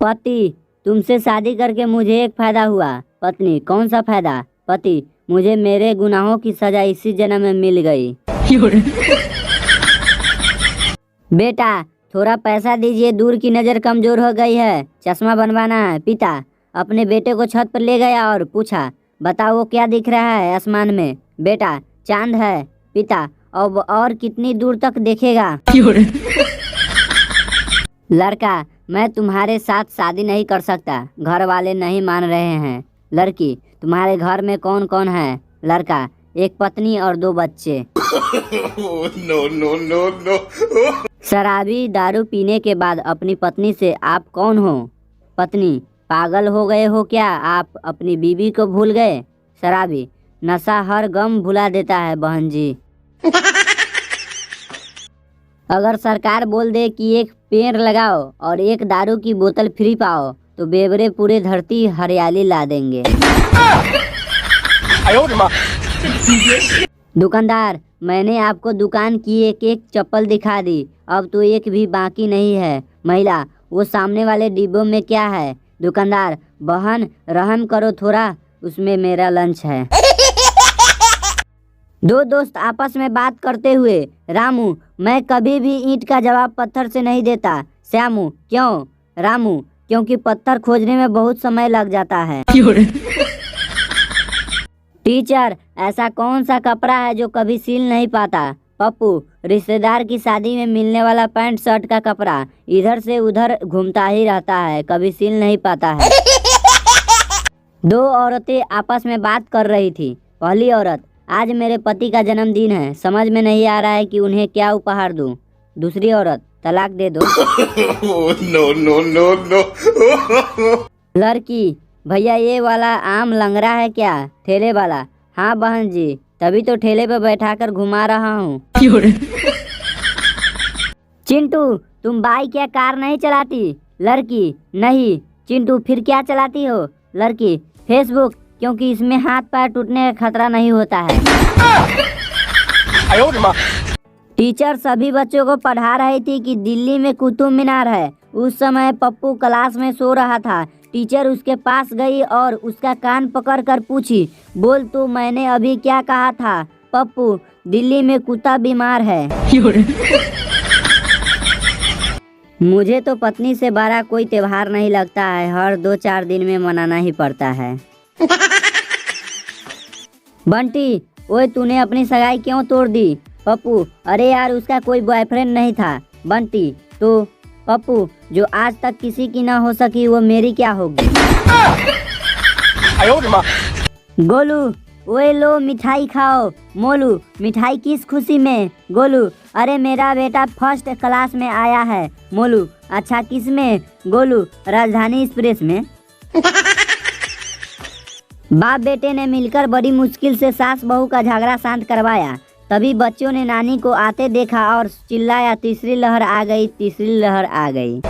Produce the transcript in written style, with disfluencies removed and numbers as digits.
पति, तुमसे शादी करके मुझे एक फायदा हुआ। पत्नी, कौन सा फायदा? पति, मुझे मेरे गुनाहों की सजा इसी जन्म में मिल गई। बेटा, थोड़ा पैसा दीजिए, दूर की नज़र कमजोर हो गई है, चश्मा बनवाना है। पिता अपने बेटे को छत पर ले गया और पूछा, बताओ वो क्या दिख रहा है आसमान में? बेटा, चांद है। पिता, अब और कितनी दूर तक देखेगा? लड़का, मैं तुम्हारे साथ शादी नहीं कर सकता, घर वाले नहीं मान रहे हैं। लड़की, तुम्हारे घर में कौन कौन है? लड़का, एक पत्नी और 2 बच्चे। No no no no. शराबी दारू पीने के बाद अपनी पत्नी से, आप कौन हो? पत्नी, पागल हो गए हो क्या? आप अपनी बीवी को भूल गए? शराबी, नशा हर गम भुला देता है बहन जी। अगर सरकार बोल दे कि एक पेड़ लगाओ और एक दारू की बोतल फ्री पाओ तो बेवरे पूरे धरती हरियाली ला देंगे। दुकानदार, मैंने आपको दुकान की एक एक चप्पल दिखा दी, अब तो एक भी बाकी नहीं है। महिला, वो सामने वाले डिब्बों में क्या है? दुकानदार, बहन रहम करो थोड़ा, उसमें मेरा लंच है। 2 दोस्त आपस में बात करते हुए। रामू, मैं कभी भी ईंट का जवाब पत्थर से नहीं देता। श्यामू, क्यों? रामू, क्योंकि पत्थर खोजने में बहुत समय लग जाता है। टीचर, ऐसा कौन सा कपड़ा है जो कभी सिल नहीं पाता? पप्पू, रिश्तेदार की शादी में मिलने वाला पैंट शर्ट का कपड़ा, इधर से उधर घूमता ही रहता है, कभी सिल नहीं पाता है। 2 औरतें आपस में बात कर रही थी। पहली औरत, आज मेरे पति का जन्मदिन है, समझ में नहीं आ रहा है कि उन्हें क्या उपहार दूं। दूसरी औरत, तलाक दे दो। No no no no. लड़की, भैया ये वाला आम लंगड़ा है क्या? ठेले वाला, हाँ बहन जी, तभी तो ठेले पे बैठाकर घुमा रहा हूँ। चिंटू, तुम बाइक या कार नहीं चलाती? लड़की, नहीं। चिंटू, फिर क्या चलाती हो? लड़की, फेसबुक, क्योंकि इसमें हाथ पैर टूटने का खतरा नहीं होता है। टीचर सभी बच्चों को पढ़ा रही थी कि दिल्ली में कुतुब मीनार है। उस समय पप्पू क्लास में सो रहा था। टीचर उसके पास गई और उसका कान पकड़कर पूछी, बोल तो मैंने अभी क्या कहा था? पप्पू, दिल्ली में कुत्ता बीमार है। मुझे तो पत्नी से बड़ा कोई त्योहार नहीं लगता है, हर 2-4 दिन में मनाना ही पड़ता है। बंटी, ओए तूने अपनी सगाई क्यों तोड़ दी? पप्पू, अरे यार उसका कोई बॉयफ्रेंड नहीं था। बंटी, तो पप्पू, जो आज तक किसी की ना हो सकी वो मेरी क्या होगी? गोलू, ओए लो मिठाई खाओ। मोलू, मिठाई किस खुशी में? गोलू, अरे मेरा बेटा फर्स्ट क्लास में आया है। मोलू, अच्छा किस में? गोलू, राजधानी एक्सप्रेस में। बाप बेटे ने मिलकर बड़ी मुश्किल से सास बहू का झगड़ा शांत करवाया। तभी बच्चों ने नानी को आते देखा और चिल्लाया, तीसरी लहर आ गई, तीसरी लहर आ गई।